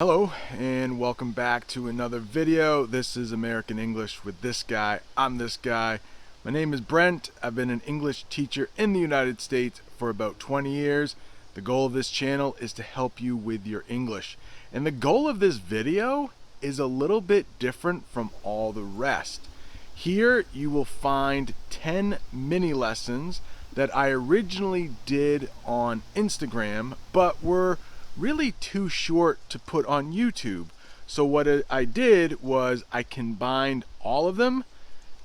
Hello and welcome back to another video. This is American English with this guy. I'm this guy. My name is Brent. I've been an English teacher in the United States for about 20 years. The goal of this channel is to help you with your English. And the goal of this video is a little bit different from all the rest. Here you will find 10 mini lessons that I originally did on Instagram, but were really too short to put on YouTube. So what I did was I combined all of them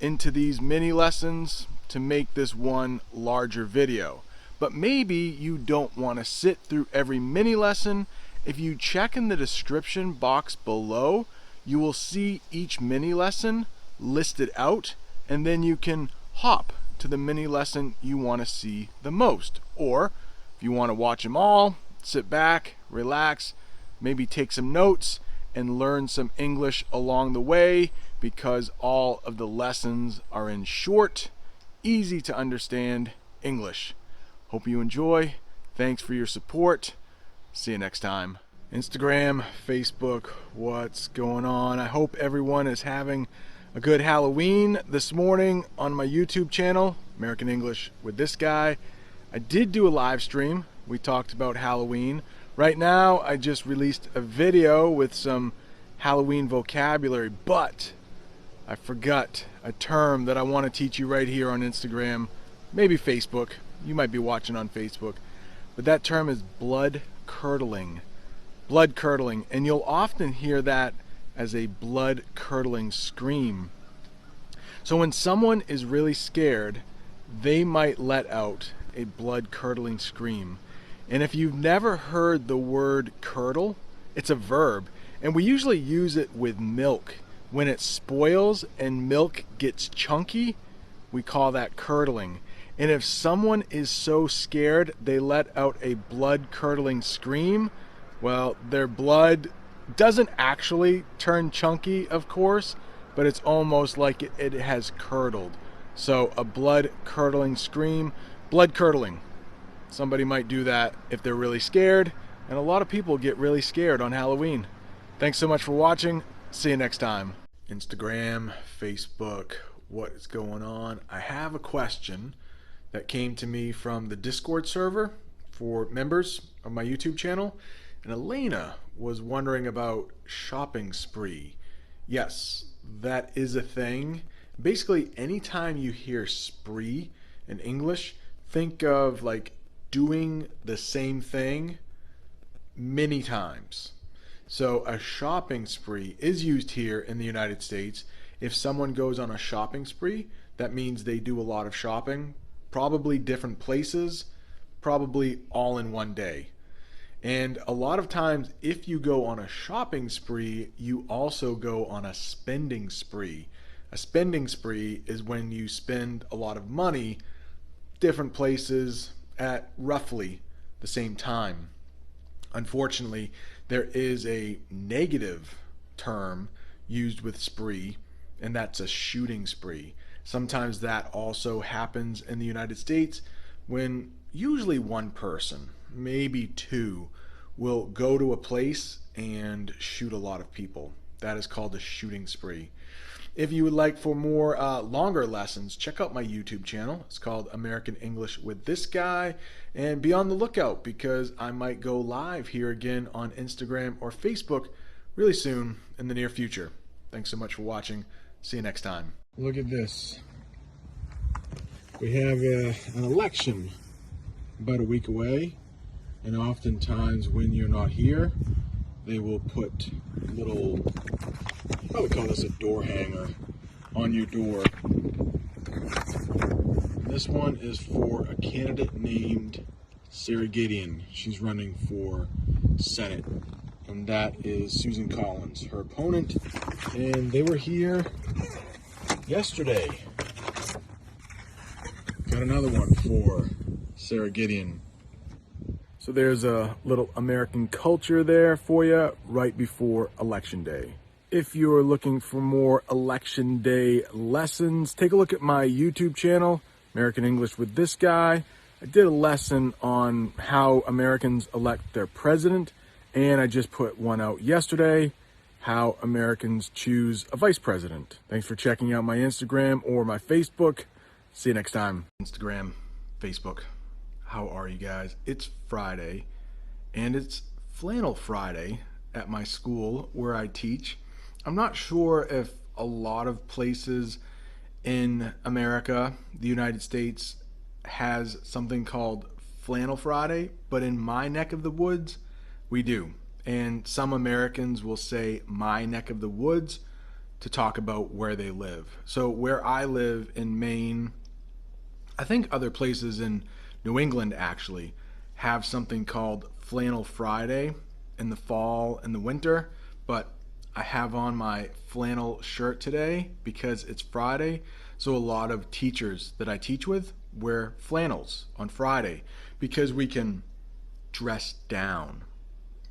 into these mini lessons to make this one larger video. But maybe you don't want to sit through every mini lesson. If you check in the description box below, you will see each mini lesson listed out, and then you can hop to the mini lesson you want to see the most. Or if you want to watch them all, sit back, relax, maybe take some notes and learn some English along the way, because all of the lessons are in short, easy to understand English. Hope you enjoy. Thanks for your support. See you next time. Instagram, Facebook, what's going on? I hope everyone is having a good Halloween. This morning on my YouTube channel, American English with this guy, I did do a live stream. We talked about Halloween. Right now, I just released a video with some Halloween vocabulary, but I forgot a term that I want to teach you right here on Instagram, maybe Facebook. You might be watching on Facebook. But that term is blood curdling. Blood curdling. And you'll often hear that as a blood curdling scream. So when someone is really scared, they might let out a blood curdling scream. And if you've never heard the word curdle, it's a verb, and we usually use it with milk. When it spoils and milk gets chunky, we call that curdling. And if someone is so scared they let out a blood curdling scream, well, their blood doesn't actually turn chunky, of course, but it's almost like it has curdled. So a blood curdling scream, blood curdling. Somebody might do that if they're really scared, and a lot of people get really scared on Halloween. Thanks so much for watching. See you next time. Instagram, Facebook, what is going on? I have a question that came to me from the Discord server for members of my YouTube channel, and Elena was wondering about shopping spree. Yes, that is a thing. Basically, anytime you hear spree in English, think of like doing the same thing many times. So a shopping spree is used here in the United States. If someone goes on a shopping spree, that means they do a lot of shopping, probably different places, probably all in one day. And a lot of times, if you go on a shopping spree, you also go on a spending spree. A spending spree is when you spend a lot of money different places at roughly the same time. Unfortunately, there is a negative term used with spree, and that's a shooting spree. Sometimes that also happens in the United States when usually one person, maybe two, will go to a place and shoot a lot of people. That is called a shooting spree. If you would like for more longer lessons, check out my YouTube channel. It's called American English with this guy. And be on the lookout, because I might go live here again on Instagram or Facebook really soon in the near future. Thanks so much for watching. See you next time. Look at this. We have an election about a week away. And oftentimes when you're not here, they will put little, I would call this a door hanger, on your door. This one is for a candidate named Sarah Gideon. She's running for Senate, and that is Susan Collins, her opponent. And they were here yesterday. Got another one for Sarah Gideon. So there's a little American culture there for you right before Election Day. If you're looking for more Election Day lessons, take a look at my YouTube channel, American English with this guy. I did a lesson on how Americans elect their president, And I just put one out yesterday, how Americans choose a vice president. Thanks for checking out my Instagram or my Facebook. See you next time. Instagram, Facebook. How are you guys? It's Friday, and it's Flannel Friday at my school where I teach. I'm not sure if a lot of places in America, the United States, has something called Flannel Friday, but in my neck of the woods, we do. And some Americans will say my neck of the woods to talk about where they live. So where I live in Maine, I think other places in New England actually have something called Flannel Friday in the fall and the winter, but I have on my flannel shirt today because it's Friday. So a lot of teachers that I teach with wear flannels on Friday because we can dress down.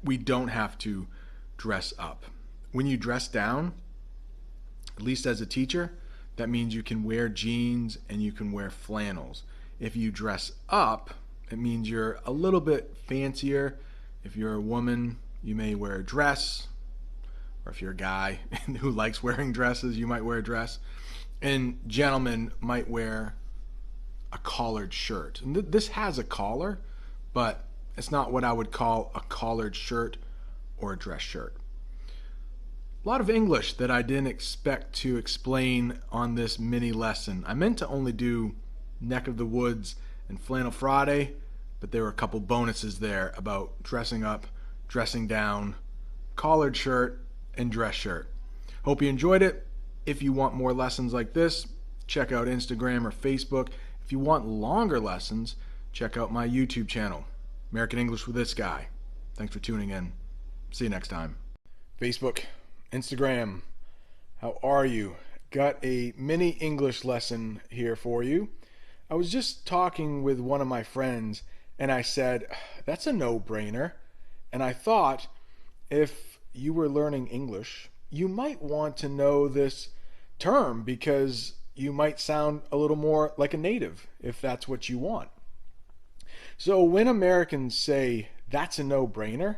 We don't have to dress up. When you dress down, at least as a teacher, that means you can wear jeans and you can wear flannels. If you dress up, it means you're a little bit fancier. If you're a woman, you may wear a dress. Or if you're a guy who likes wearing dresses, you might wear a dress. And gentlemen might wear a collared shirt. And this has a collar, but it's not what I would call a collared shirt or a dress shirt. A lot of English that I didn't expect to explain on this mini lesson. I meant to only do neck of the woods and Flannel Friday, but there were a couple bonuses there about dressing up, dressing down, collared shirt, and dress shirt. Hope you enjoyed it. If you want more lessons like this, check out Instagram or Facebook. If you want longer lessons, check out my YouTube channel, American English with this guy. Thanks for tuning in. See you next time. Facebook, Instagram, how are you? Got a mini English lesson here for you. I was just talking with one of my friends and I said, that's a no-brainer. And I thought, if you were learning English, you might want to know this term because you might sound a little more like a native if that's what you want. So when Americans say that's a no-brainer,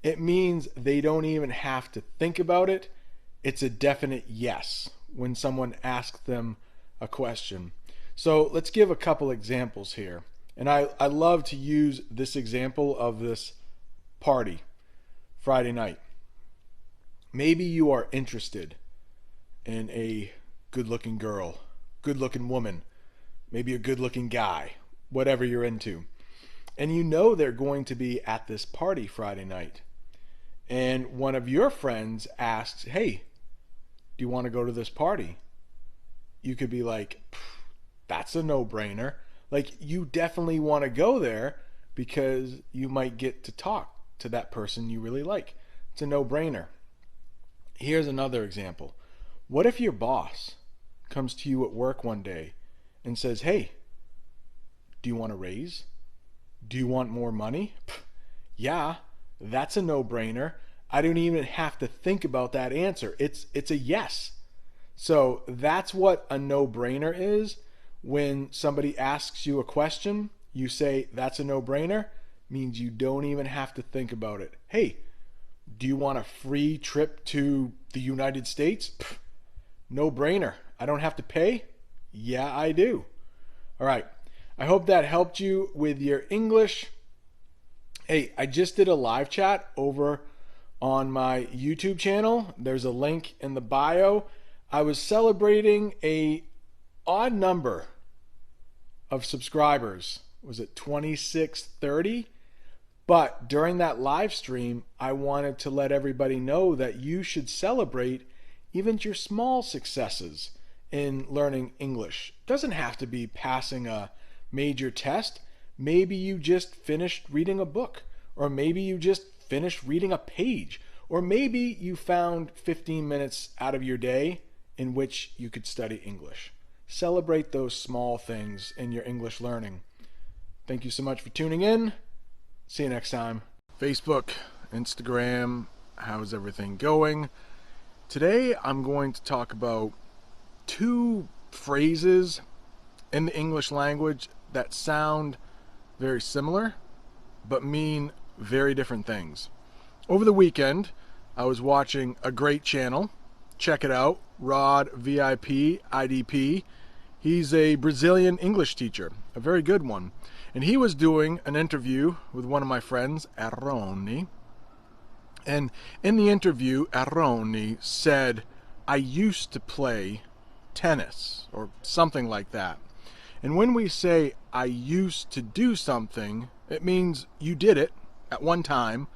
it means they don't even have to think about it. It's a definite yes when someone asks them a question. So let's give a couple examples here. And I love to use this example of this party Friday night. Maybe you are interested in a good-looking girl, good-looking woman, maybe a good-looking guy, whatever you're into. And you know they're going to be at this party Friday night. And one of your friends asks, hey, do you want to go to this party? You could be like, that's a no-brainer. Like, you definitely want to go there because you might get to talk to that person you really like. It's a no-brainer. Here's another example. What if your boss comes to you at work one day and says, hey, do you want a raise? Do you want more money? Yeah, that's a no-brainer. I don't even have to think about that answer. It's a yes. So that's what a no-brainer is. When somebody asks you a question, you say that's a no-brainer, means you don't even have to think about it. Hey, do you want a free trip to the United States? No brainer. I don't have to pay? Yeah, I do. All right. I hope that helped you with your English. Hey, I just did a live chat over on my YouTube channel. There's a link in the bio. I was celebrating a odd number of subscribers. Was it 2630? But during that live stream, I wanted to let everybody know that you should celebrate even your small successes in learning English. It doesn't have to be passing a major test. Maybe you just finished reading a book, or maybe you just finished reading a page, or maybe you found 15 minutes out of your day in which you could study English. Celebrate those small things in your English learning. Thank you so much for tuning in. See you next time. Facebook, Instagram, how's everything going? Today I'm going to talk about two phrases in the English language that sound very similar but mean very different things. Over the weekend, I was watching a great channel. Check it out, Rod VIP IDP. He's a Brazilian English teacher, a very good one. And he was doing an interview with one of my friends, Aroni. And in the interview, Aroni said, I used to play tennis, or something like that. And when we say, I used to do something, it means you did it at one time,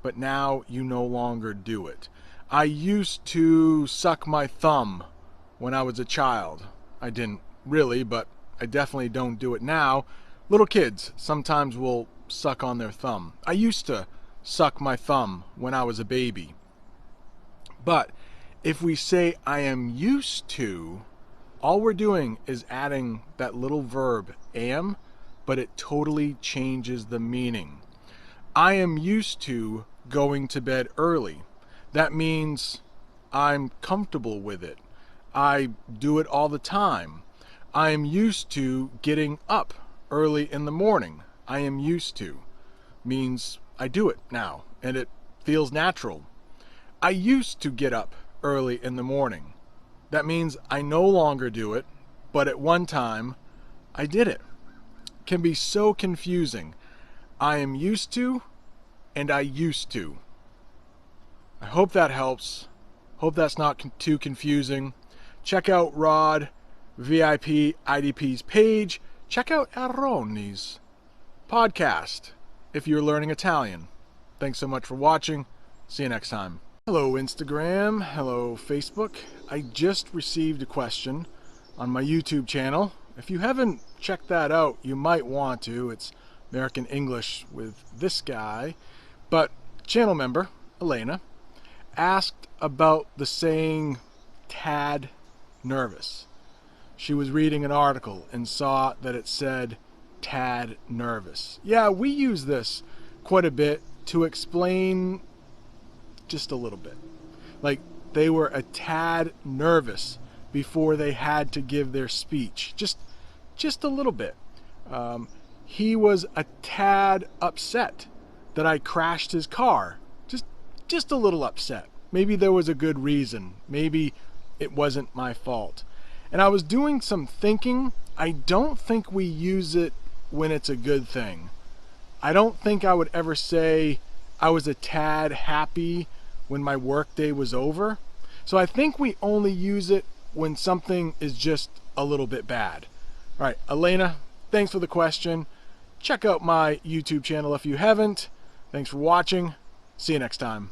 but now you no longer do it. I used to suck my thumb when I was a child. I didn't really, but I definitely don't do it now. Little kids sometimes will suck on their thumb. I used to suck my thumb when I was a baby. But if we say I am used to, all we're doing is adding that little verb, am, but it totally changes the meaning. I am used to going to bed early. That means I'm comfortable with it. I do it all the time. I am used to getting up early in the morning. I am used to means I do it now, and it feels natural. I used to get up early in the morning. That means I no longer do it, but at one time I did it. It can be so confusing. I am used to and I used to. I hope that helps. Hope that's not too confusing. Check out Rod VIP IDP's page. Check out Aroni's podcast if you're learning Italian. Thanks so much for watching. See you next time. Hello Instagram, hello Facebook. I just received a question on my YouTube channel. If you haven't checked that out, you might want to. It's American English with this guy. But channel member, Elena, asked about the saying tad nervous. She was reading an article and saw that it said tad nervous. Yeah, we use this quite a bit to explain just a little bit. Like they were a tad nervous before they had to give their speech. Just a little bit. He was a tad upset that I crashed his car. Just a little upset. Maybe there was a good reason. Maybe it wasn't my fault. And I was doing some thinking. I don't think we use it when it's a good thing. I don't think I would ever say I was a tad happy when my workday was over. So I think we only use it when something is just a little bit bad. All right, Elena, thanks for the question. Check out my YouTube channel if you haven't. Thanks for watching. See you next time.